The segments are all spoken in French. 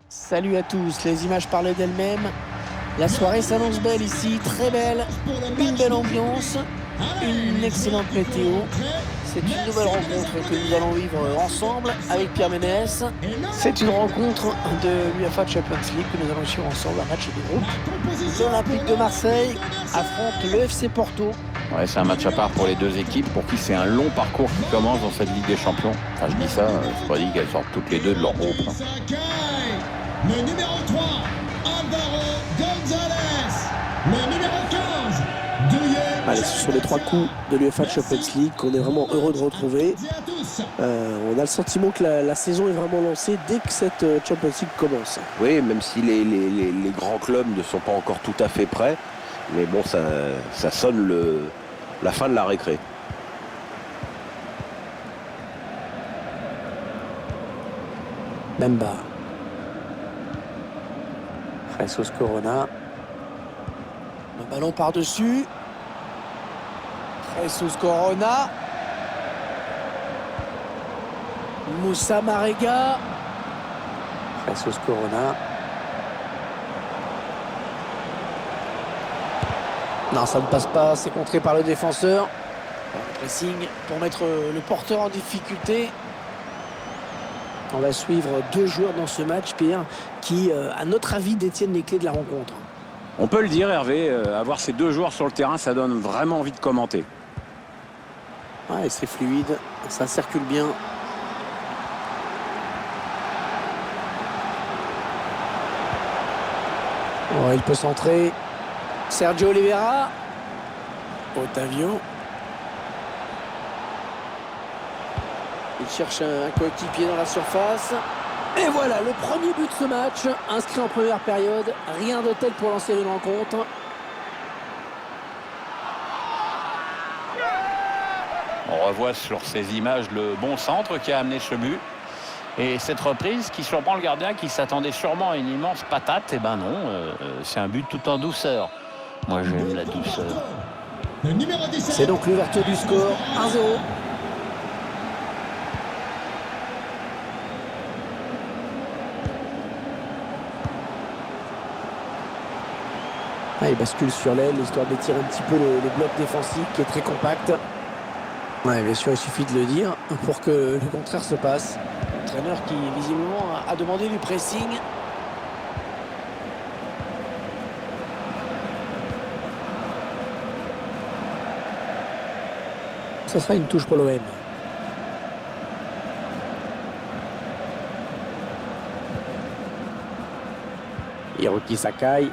Salut à tous, les images parlent d'elles-mêmes. La soirée s'annonce belle ici, très belle. Une belle ambiance, une excellente météo. C'est une nouvelle rencontre que nous allons vivre ensemble avec Pierre Ménès. C'est une rencontre de l'UEFA Champions League que nous allons suivre ensemble, un match de groupe. L'Olympique de Marseille affronte le FC Porto. Ouais, c'est un match à part pour les deux équipes pour qui c'est un long parcours qui commence dans cette Ligue des Champions. Enfin, je dis ça, c'est pas dit qu'elles sortent toutes les deux de leur groupe. Le numéro 3, Álvaro González. Le numéro 15, Douillet. Allez, ce sont les trois coups de l'UEFA Champions League qu'on est vraiment heureux de retrouver. On a le sentiment que la saison est vraiment lancée dès que cette Champions League commence. Oui, même si les grands clubs ne sont pas encore tout à fait prêts. Mais bon, ça sonne la fin de la récré. Bemba. Jesus Corona. Le ballon par-dessus. Jesus Corona. Moussa Marega. Jesus Corona. Non, ça ne passe pas, c'est contré par le défenseur. Pressing pour mettre le porteur en difficulté. On va suivre deux joueurs dans ce match, Pierre, qui, à notre avis, détiennent les clés de la rencontre. On peut le dire, Hervé, avoir ces deux joueurs sur le terrain, ça donne vraiment envie de commenter. Ouais, c'est fluide, ça circule bien. Oh, il peut centrer. Sergio Oliveira. Otavio. Il cherche un coéquipier dans la surface. Et voilà, le premier but de ce match, inscrit en première période. Rien de tel pour lancer une rencontre. On revoit sur ces images le bon centre qui a amené ce but. Et cette reprise qui surprend le gardien qui s'attendait sûrement à une immense patate. Et ben non, c'est un but tout en douceur. Moi j'aime la douceur. Le numéro 17. C'est donc l'ouverture du score, 1-0. Il bascule sur l'aile, histoire d'étirer un petit peu le bloc défensif qui est très compact. Ouais, bien sûr, il suffit de le dire pour que le contraire se passe. L'entraîneur qui, visiblement, a demandé du pressing. Ça sera une touche pour l'OM. Hiroki Sakai.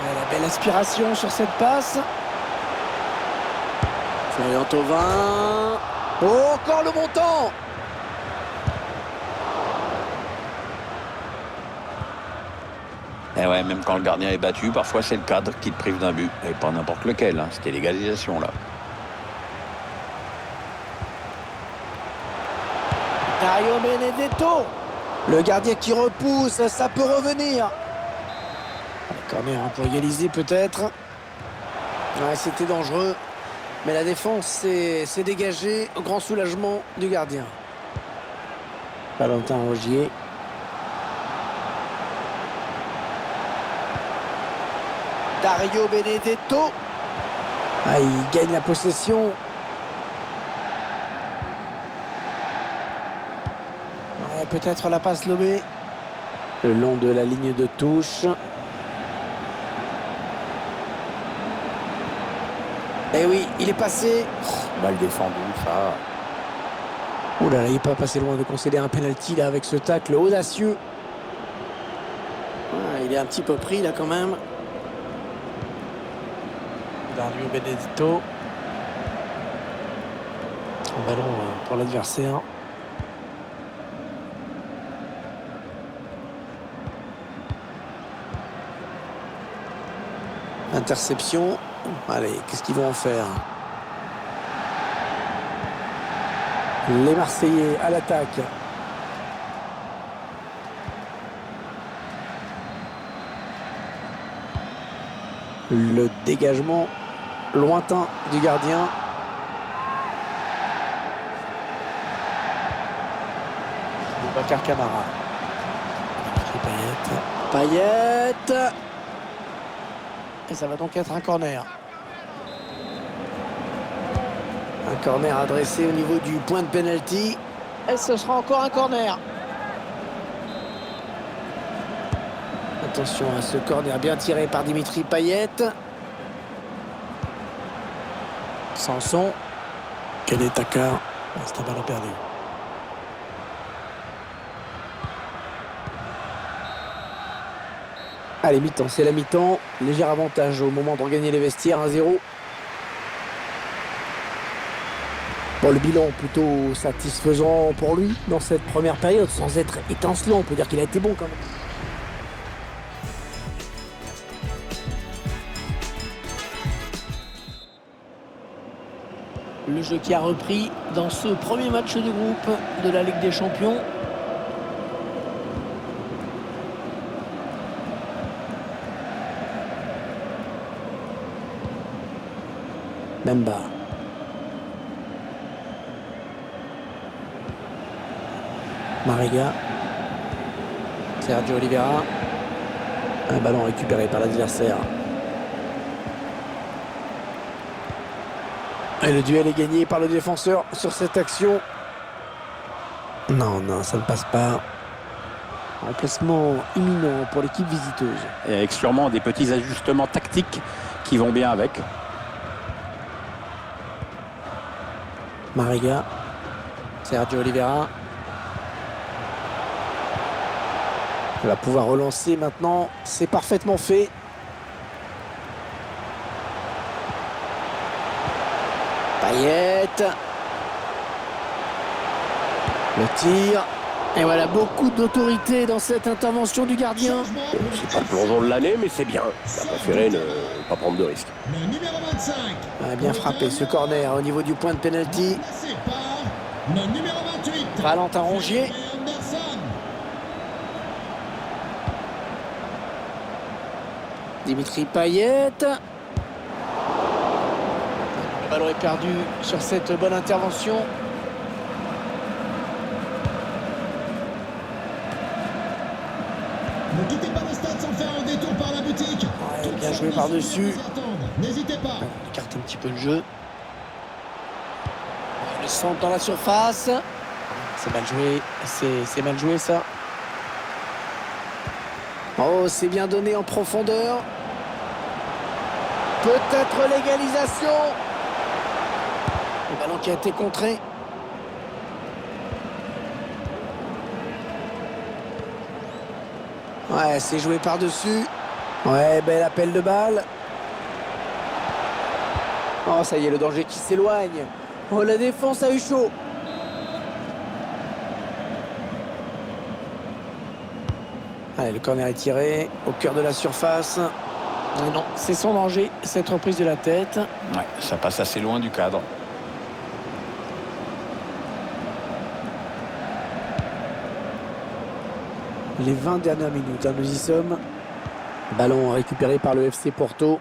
La belle aspiration sur cette passe. Florian Thauvin. Oh, encore le montant. Et ouais, même quand le gardien est battu, parfois c'est le cadre qui te prive d'un but. Et pas n'importe lequel, hein. C'était l'égalisation là. Dario Benedetto. Le gardien qui repousse, ça peut revenir. Corner pour égaliser peut-être. Ouais, c'était dangereux. Mais la défense s'est dégagée au grand soulagement du gardien. Valentin Rogier. Dario Benedetto. Ah, il gagne la possession. Ouais, peut-être la passe lobée. Le long de la ligne de touche. Eh oui, il est passé. Mal défendu, ça. Oh là là, il n'est pas passé loin de concéder un penalty là avec ce tacle audacieux. Ah, il est un petit peu pris là quand même. Dario Benedetto. Un ballon pour l'adversaire. Interception. Allez, qu'est-ce qu'ils vont en faire? Les Marseillais à l'attaque. Le dégagement lointain du gardien. Bakar Camara. Payet. Et ça va donc être un corner. Un corner adressé au niveau du point de pénalty. Et ce sera encore un corner. Attention à ce corner bien tiré par Dimitri Payet. Sanson. Quel attaquant. C'est un ballon perdu. Allez, mi-temps, c'est la mi-temps. Léger avantage au moment de regagner les vestiaires, 1-0. Bon, le bilan plutôt satisfaisant pour lui dans cette première période, sans être étincelant. On peut dire qu'il a été bon quand même. Le jeu qui a repris dans ce premier match de groupe de la Ligue des Champions. Memba. Mariga. Sergio Oliveira. Un ballon récupéré par l'adversaire. Et le duel est gagné par le défenseur sur cette action. Non, ça ne passe pas. Remplacement imminent pour l'équipe visiteuse. Et avec sûrement des petits ajustements tactiques qui vont bien avec. Mariga. Sergio Oliveira. Il va pouvoir relancer maintenant. C'est parfaitement fait. Payet. Le tir. Et voilà, beaucoup d'autorité dans cette intervention du gardien. C'est pas le plongeon de l'année, mais c'est bien. Il a préféré ne pas prendre de risques. Le numéro 25. A bien frappé ce corner au niveau du point de pénalty. Remplacé par le numéro 28. Valentin Rongier. Anderson. Dimitri Payet. Le ballon est perdu sur cette bonne intervention. Ne quittez pas le stade sans faire un détour par la boutique. Ouais, bien joué par-dessus. N'hésitez pas. On écarte un petit peu le jeu. Le centre dans la surface. C'est mal joué. C'est mal joué ça. Oh, c'est bien donné en profondeur. Peut-être l'égalisation. Le ballon qui a été contré. Ouais, c'est joué par-dessus. Ouais, bel appel de balle. Oh, ça y est, le danger qui s'éloigne. Oh, la défense a eu chaud. Allez, le corner est tiré au cœur de la surface. Ah non, c'est son danger, cette reprise de la tête. Ouais, ça passe assez loin du cadre. Les 20 dernières minutes, nous y sommes. Ballon récupéré par le FC Porto.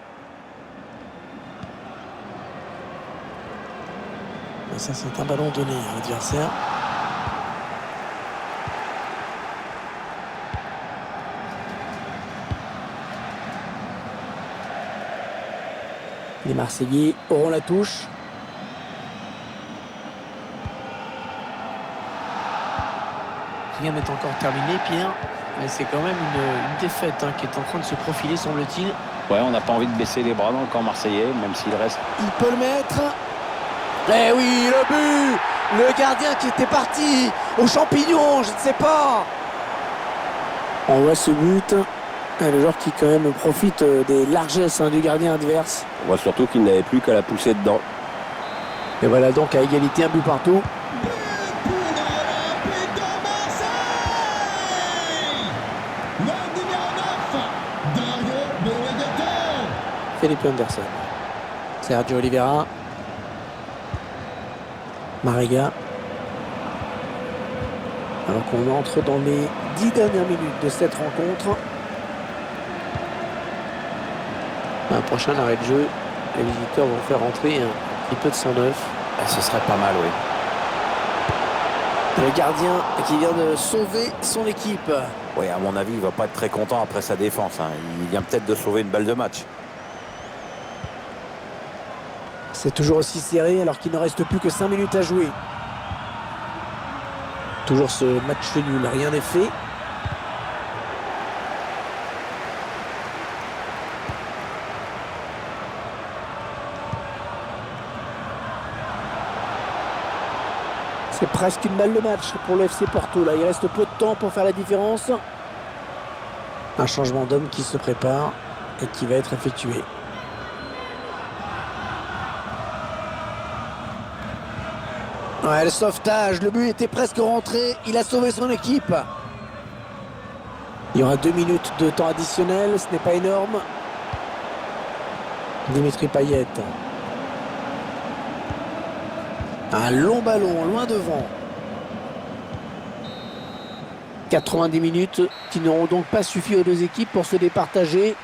Et ça, c'est un ballon donné à l'adversaire. Les Marseillais auront la touche. Rien n'est encore terminé, Pierre. Mais c'est quand même une défaite qui est en train de se profiler, semble-t-il. Ouais, on n'a pas envie de baisser les bras dans le camp marseillais, même s'il reste. Il peut le mettre. Eh oui, le but. Le gardien qui était parti aux champignons, je ne sais pas. On voit ce but. Et le joueur qui quand même profite des largesses du gardien adverse. On voit surtout qu'il n'avait plus qu'à la pousser dedans. Et voilà donc à égalité, un but partout. But pour l'Olympique de Marseille. Le numéro 9. Dario Benedetto. Felipe Anderson. Sergio Oliveira. Mariga. Alors qu'on entre dans les 10 dernières minutes de cette rencontre. Un prochain arrêt de jeu. Les visiteurs vont faire entrer un petit peu de sang neuf. Ce serait pas mal, oui. Le gardien qui vient de sauver son équipe. Oui, à mon avis, il va pas être très content après sa défense, hein. Il vient peut-être de sauver une balle de match. C'est toujours aussi serré alors qu'il ne reste plus que 5 minutes à jouer. Toujours ce match nul, rien n'est fait. C'est presque une balle de match pour le FC Porto. Là, il reste peu de temps pour faire la différence. Un changement d'homme qui se prépare et qui va être effectué. Ouais, le sauvetage, le but était presque rentré. Il a sauvé son équipe. Il y aura 2 minutes de temps additionnel. Ce n'est pas énorme. Dimitri Payet. Un long ballon, loin devant. 90 minutes qui n'auront donc pas suffi aux deux équipes pour se départager.